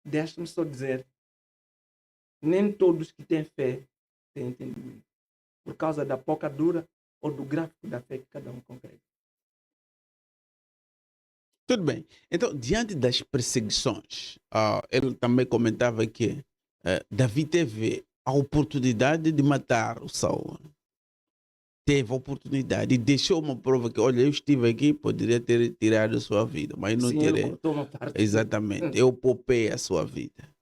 deixe-me só dizer, nem todos que têm fé têm entendimento. Por causa da pouca dura ou do gráfico da fé que cada um congrega. Tudo bem. Então, diante das perseguições, ele também comentava que Davi teve a oportunidade de matar o Saul. Teve a oportunidade e deixou uma prova que, olha, eu estive aqui, poderia ter tirado a sua vida, mas não Sim, ele tirei. cortou uma parte. Exatamente. Eu poupei a sua vida.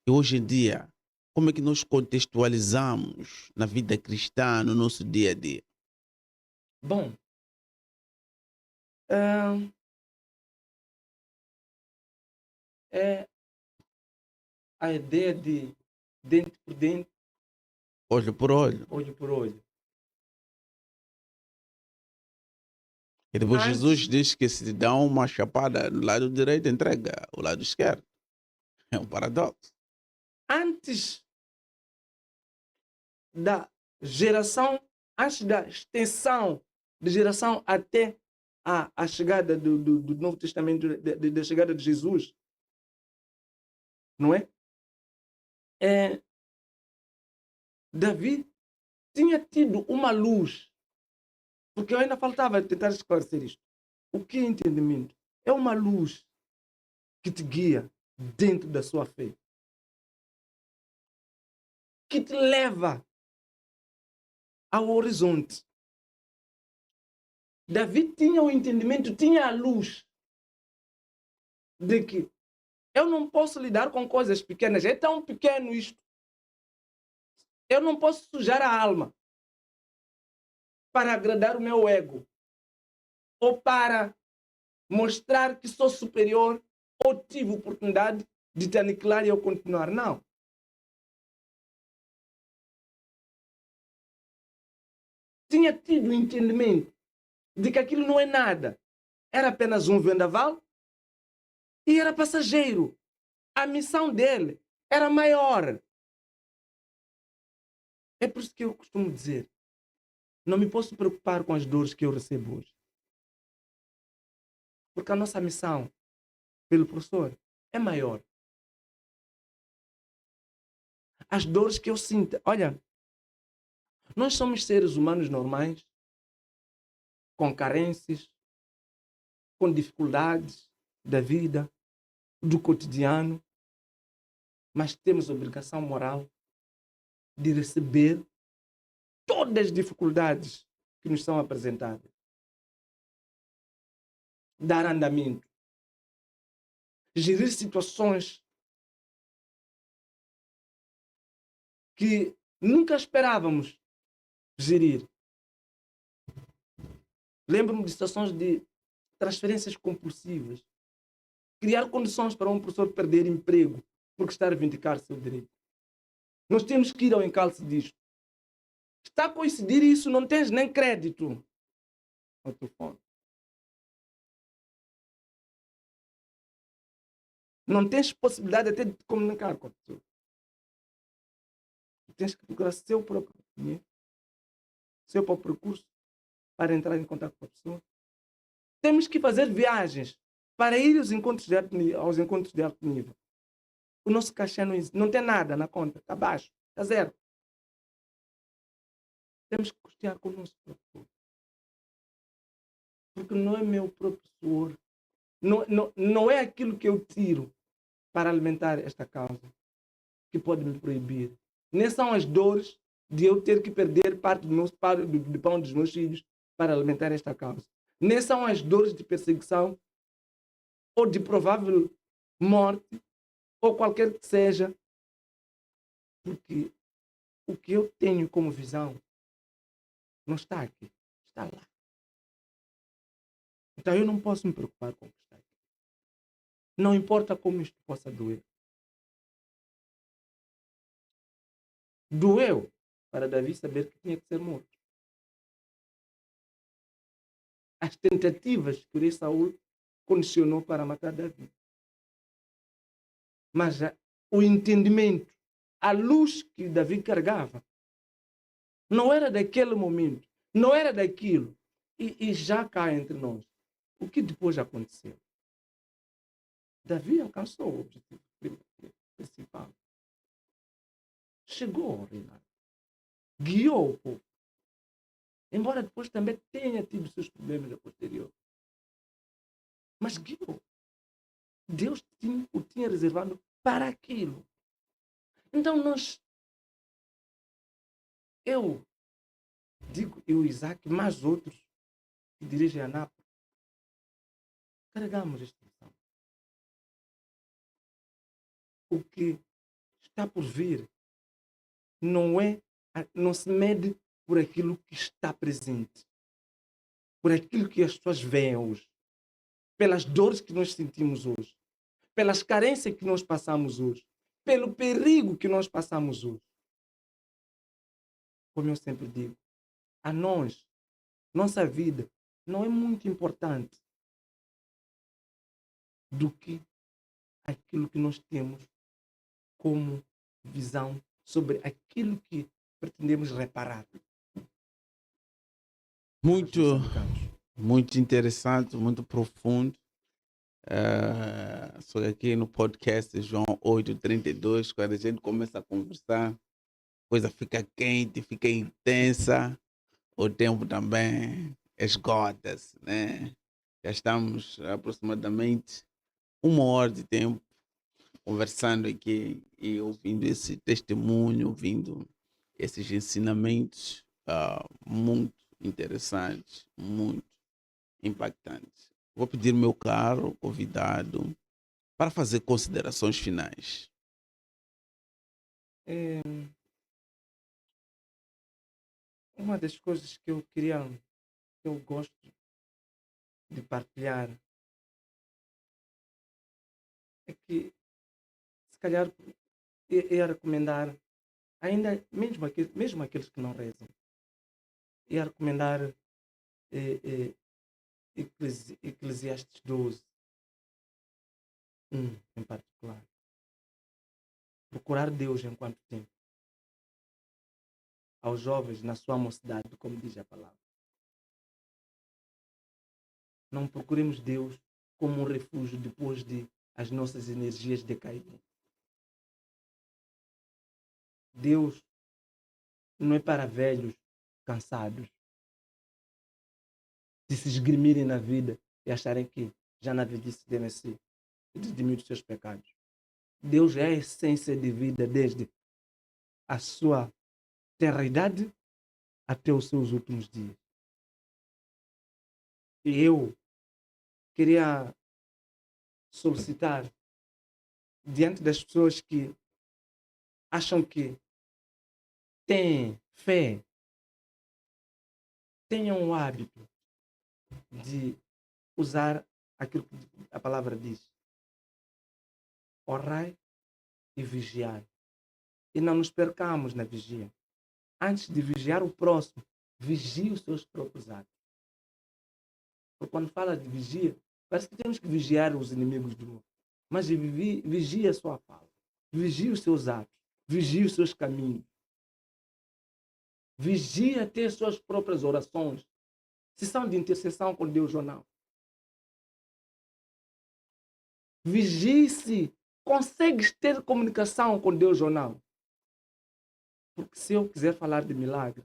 E hoje em dia, como é que nós contextualizamos na vida cristã, no nosso dia a dia? Bom, é a ideia de dente por dente, Olho por olho. olho por olho. E depois Antes- Jesus diz que se te dá uma chapada no lado direito, entrega o lado esquerdo. É um paradoxo. Antes da geração, antes da extensão de geração até a chegada do Novo Testamento, da chegada de Jesus, não é? Davi tinha tido uma luz, porque eu ainda faltava tentar esclarecer isto. O que é entendimento? É uma luz que te guia dentro da sua fé, que te leva ao horizonte. Davi tinha o entendimento, tinha a luz de que eu não posso lidar com coisas pequenas. É tão pequeno isto. Eu não posso sujar a alma para agradar o meu ego ou para mostrar que sou superior ou tive oportunidade de te aniquilar e eu continuar. Não. Tinha tido o entendimento de que aquilo não é nada. Era apenas um vendaval e era passageiro. A missão dele era maior. É por isso que eu costumo dizer, não me posso preocupar com as dores que eu recebo hoje. Porque a nossa missão, pelo professor, é maior. As dores que eu sinto, olha, nós somos seres humanos normais, com carências, com dificuldades da vida, do cotidiano, mas temos obrigação moral de receber todas as dificuldades que nos são apresentadas. Dar andamento. Gerir situações que nunca esperávamos gerir. Lembro-me de situações de transferências compulsivas. Criar condições para um professor perder emprego porque está a reivindicar seu direito. Nós temos que ir ao encalço disto. Está a coincidir isso, não tens nem crédito ao telefone. Não tens possibilidade até de te comunicar com a pessoa. Tens que procurar seu próprio dinheiro, seu próprio recurso para entrar em contato com a pessoa. Temos que fazer viagens para ir aos encontros de alto nível. O nosso cachê não tem nada na conta, está baixo, está zero. Temos que custear com o nosso próprio suor. Porque não é meu próprio suor. Não é aquilo que eu tiro para alimentar esta causa que pode me proibir. Nem são as dores de eu ter que perder parte do pão dos meus filhos para alimentar esta causa. Nem são as dores de perseguição ou de provável morte ou qualquer que seja. Porque o que eu tenho como visão não está aqui, está lá. Então eu não posso me preocupar com o que está aqui. Não importa como isto possa doer. Doeu para Davi saber que tinha que ser morto. As tentativas que o rei Saul condicionou para matar Davi. Mas o entendimento, a luz que Davi carregava, não era daquele momento, não era daquilo. E já cá entre nós, o que depois aconteceu? Davi alcançou o objetivo principal. Chegou ao reinado. Guiou o povo. Embora depois também tenha tido seus problemas a posterior. Mas guiou. Deus o tinha reservado para aquilo. Então eu digo, eu, Isaac, mais outros que dirigem a NAP, carregamos esta missão. O que está por vir não se mede por aquilo que está presente, por aquilo que as pessoas veem hoje, pelas dores que nós sentimos hoje, pelas carências que nós passamos hoje, pelo perigo que nós passamos hoje. Como eu sempre digo, a nós, nossa vida não é muito importante do que aquilo que nós temos como visão sobre aquilo que pretendemos reparar. Muito interessante, muito profundo. Só que aqui no podcast João 8:32, quando a gente começa a conversar, a coisa fica quente, fica intensa, o tempo também esgota-se, né? Já estamos aproximadamente 1 hora de tempo conversando aqui e ouvindo esse testemunho, ouvindo esses ensinamentos muito interessantes, muito impactantes. Vou pedir meu caro convidado para fazer considerações finais. Uma das coisas que eu gosto de partilhar é que, se calhar, ia recomendar, ainda mesmo aqueles que não rezam, ia recomendar Eclesiastes 12, em particular. Procurar Deus enquanto tempo. Aos jovens na sua mocidade, como diz a palavra. Não procuremos Deus como um refúgio depois de as nossas energias decaírem. Deus não é para velhos cansados de se esgrimirem na vida e acharem que já na velhice devem se redimir dos seus pecados. Deus é a essência de vida desde a sua tenra-idade até os seus últimos dias. E eu queria solicitar, diante das pessoas que acham que têm fé, tenham o hábito de usar aquilo que a palavra diz. Orai e vigiai. E não nos percamos na vigia. Antes de vigiar o próximo, vigie os seus próprios atos. Porque quando fala de vigia, parece que temos que vigiar os inimigos do outro. Mas vigie a sua fala. Vigie os seus atos. Vigie os seus caminhos. Vigie até as suas próprias orações. Se são de intercessão com Deus ou não. Vigie se consegues ter comunicação com Deus ou não. Porque se eu quiser falar de milagre,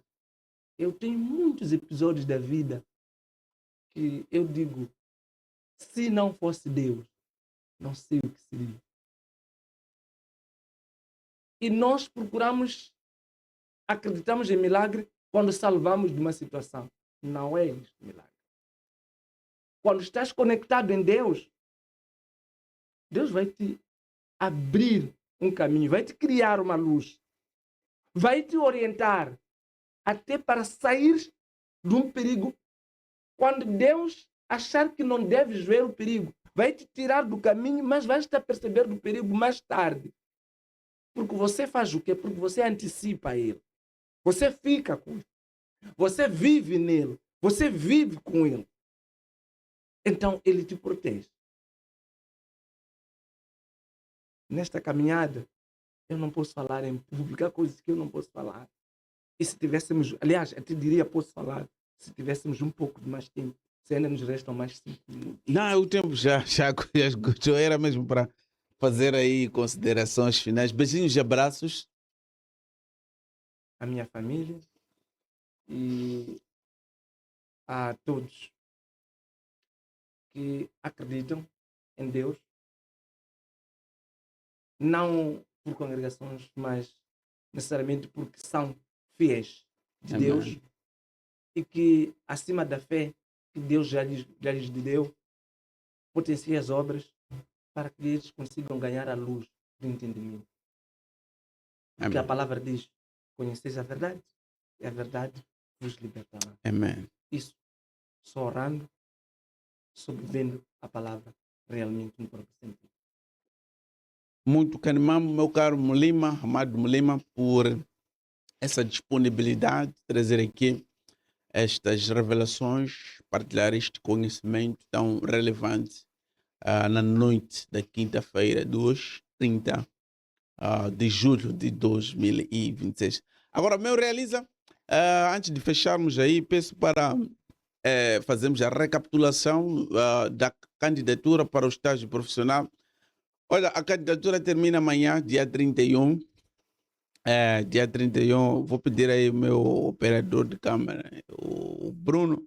eu tenho muitos episódios da vida que eu digo, se não fosse Deus, não sei o que seria. E nós acreditamos em milagre quando salvamos de uma situação. Não é isso milagre. Quando estás conectado em Deus, Deus vai te abrir um caminho, vai te criar uma luz, vai te orientar até para sair de um perigo. Quando Deus achar que não deves ver o perigo, vai te tirar do caminho, mas vais te aperceber do perigo mais tarde. Porque você faz o quê? Porque você antecipa ele. Você fica com ele. Você vive nele. Você vive com ele. Então, ele te protege. Nesta caminhada, eu não posso falar em público. Há coisas que eu não posso falar. E se tivéssemos... Aliás, eu te diria, posso falar, se tivéssemos um pouco de mais tempo. Se ainda nos restam mais 5 minutos. Não, o tempo já esgotou. Era mesmo para fazer aí considerações finais. Beijinhos e abraços. A minha família e a todos que acreditam em Deus, não por congregações, mas necessariamente porque são fiéis de Amém. Deus e que, acima da fé que Deus já lhes deu, potencia as obras para que eles consigam ganhar a luz do entendimento. Porque Amém. a palavra diz: conheceis a verdade e a verdade vos libertará. Amém. Isso só orando, sobrevivendo a palavra realmente no próprio sentido. Muito canimamo, meu caro Mulima, amado Mulima, por essa disponibilidade de trazer aqui estas revelações, partilhar este conhecimento tão relevante na noite da quinta-feira, 30 de julho de 2026. Agora, meu realiza, antes de fecharmos aí, peço para fazermos a recapitulação da candidatura para o estágio profissional. Olha, a candidatura termina amanhã, dia 31. Dia 31, vou pedir aí o meu operador de câmera, o Bruno.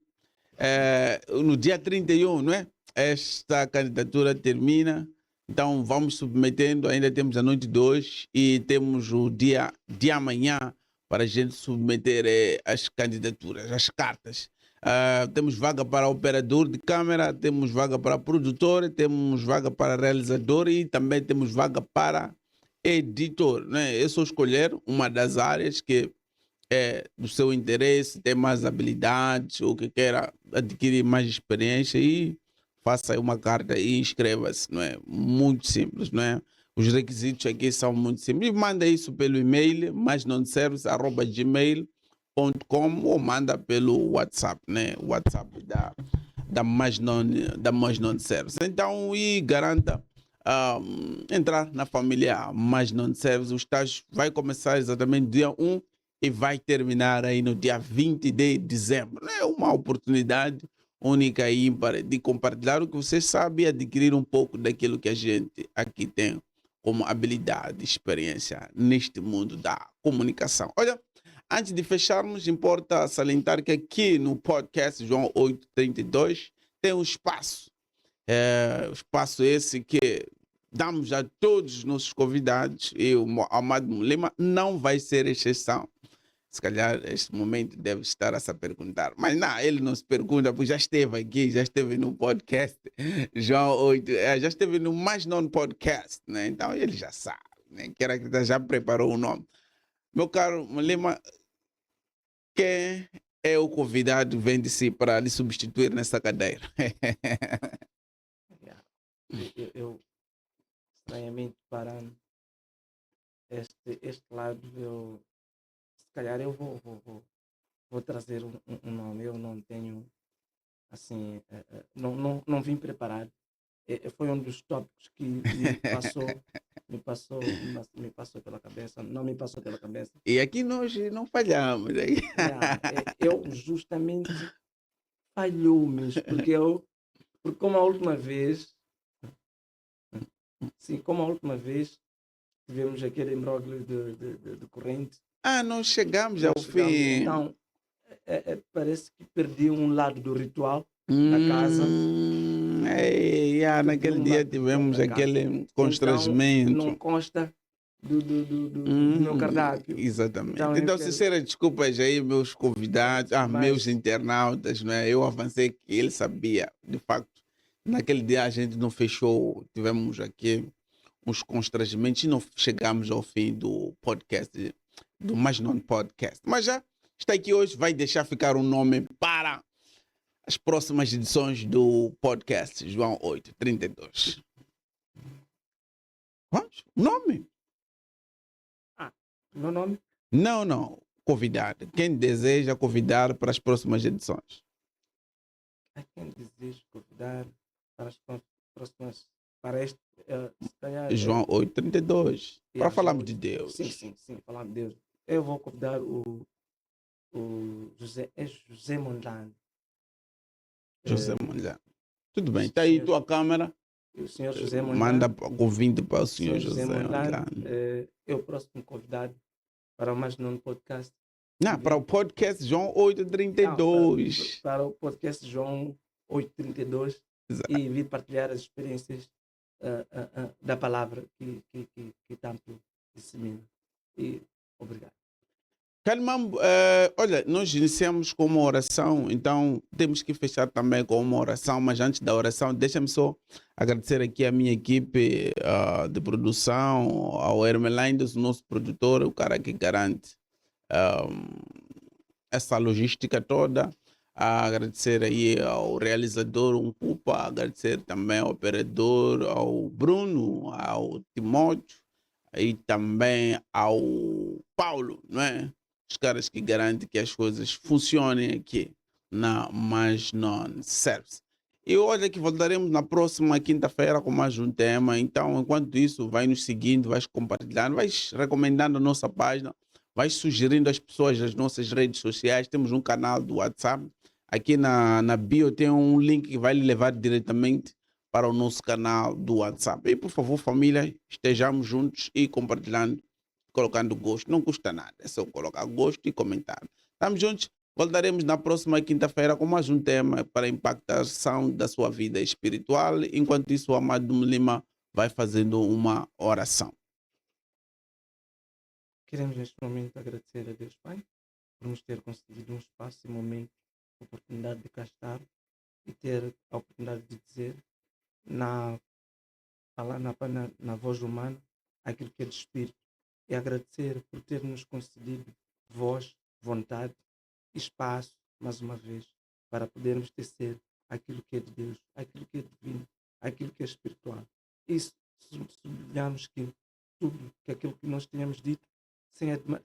No dia 31, não é? Esta candidatura termina. Então vamos submetendo, ainda temos a noite 2 e temos o dia de amanhã para a gente submeter as candidaturas, as cartas. Temos vaga para operador de câmera, temos vaga para produtor, temos vaga para realizador e também temos vaga para editor. Né? É só escolher uma das áreas que é do seu interesse, tem mais habilidades ou que queira adquirir mais experiência e faça aí uma carta e inscreva-se, não é? Muito simples, não é? Os requisitos aqui são muito simples. E manda isso pelo e-mail, maisnonservice@gmail.com ou manda pelo WhatsApp, né? WhatsApp da Mais Non Service. Então, e garanta entrar na família Mais Non Service. O estágio vai começar exatamente dia 1 e vai terminar aí no dia 20 de dezembro. É uma oportunidade única e ímpar de compartilhar o que você sabe e adquirir um pouco daquilo que a gente aqui tem como habilidade, experiência neste mundo da comunicação. Olha, antes de fecharmos, importa salientar que aqui no podcast João 832 tem um espaço. Espaço esse que damos a todos os nossos convidados e o amado Mulima não vai ser exceção. Se calhar, este momento deve estar a se perguntar. Mas não, ele não se pergunta, porque já esteve aqui, já esteve no podcast João 8, já esteve no Mais Non Podcast, né? Então ele já sabe, né? Quero acreditar, já preparou o nome. Meu caro Lima, quem é o convidado vem de si para lhe substituir nessa cadeira? Eu estranhamente, para este lado, se calhar eu vou trazer um nome. Eu não tenho, assim, não vim preparado. Foi um dos tópicos que me passou pela cabeça. Não me passou pela cabeça. E aqui nós não falhamos. Eu justamente falhou mesmo, porque como a última vez, tivemos aquele imbróglio de corrente. Nós chegamos ao fim. Então, parece que perdi um lado do ritual da casa. Naquele dia tivemos aquele constrangimento. Então, não consta do meu cardápio. Exatamente. Então sincera desculpas aí, meus convidados, meus internautas, né? Eu avancei que ele sabia. De facto, naquele dia a gente não fechou, tivemos aqui uns constrangimentos e não chegamos ao fim do podcast, do Mais Non Podcast. Mas já está aqui hoje, vai deixar ficar um nome para as próximas edições do podcast João 832. Vamos? Nome? Meu nome? Não. Convidar. Quem deseja convidar para as próximas edições? A quem desejo convidar para as próximas, para este, se calhar, João 8:32. Para falarmos de Deus. Sim, falar de Deus. Eu vou convidar o José Mondlane. José Mondlane. Tudo bem. o Está aí senhor- tua câmera. O senhor José Mondlane. Manda convite para o senhor José José Mondlane Mondlane. é o próximo convidado para o Mais Nono Podcast. Não, para o podcast João 8:32. Para o podcast João 8:32 Exato. e vir partilhar as experiências da palavra que tanto dissemina. E obrigado. Calmam, olha, nós iniciamos com uma oração, então temos que fechar também com uma oração, mas antes da oração, deixa-me só agradecer aqui a minha equipe de produção, ao Hermelindes, o nosso produtor, o cara que garante essa logística toda, a agradecer aí ao realizador Umpupa, agradecer também ao operador, ao Bruno, ao Timóteo e também ao Paulo, não é? Os caras que garantem que as coisas funcionem aqui na Mais Non Service. E olha que voltaremos na próxima quinta-feira com mais um tema. Então, enquanto isso, vai nos seguindo, vais compartilhando, vais recomendando a nossa página, vais sugerindo às pessoas as nossas redes sociais. Temos um canal do WhatsApp. Aqui na bio tem um link que vai lhe levar diretamente para o nosso canal do WhatsApp. E, por favor, família, estejamos juntos e compartilhando, colocando gosto. Não custa nada, é só colocar gosto e comentar. Estamos juntos. Voltaremos na próxima quinta-feira com mais um tema para a impactação da sua vida espiritual. Enquanto isso, o Amado Lima vai fazendo uma oração. Queremos neste momento agradecer a Deus Pai por nos ter concedido um espaço e momento, oportunidade de cá estar e ter a oportunidade de dizer na voz humana aquilo que é de espírito, e agradecer por ter nos concedido voz, vontade, espaço, mais uma vez, para podermos tecer aquilo que é de Deus, aquilo que é divino, aquilo que é espiritual. E sublinhamos que tudo que aquilo que nós tínhamos dito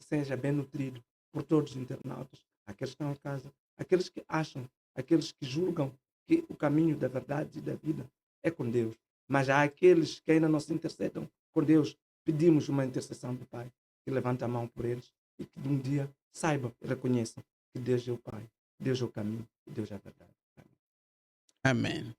seja bem nutrido por todos os internautas, aqueles que estão em casa, aqueles que acham, aqueles que julgam que o caminho da verdade e da vida é com Deus. Mas há aqueles que ainda não se intercedam com Deus. Pedimos uma intercessão do Pai, que levante a mão por eles e que de um dia saibam e reconheçam que Deus é o Pai, Deus é o caminho e Deus é a verdade. Amém.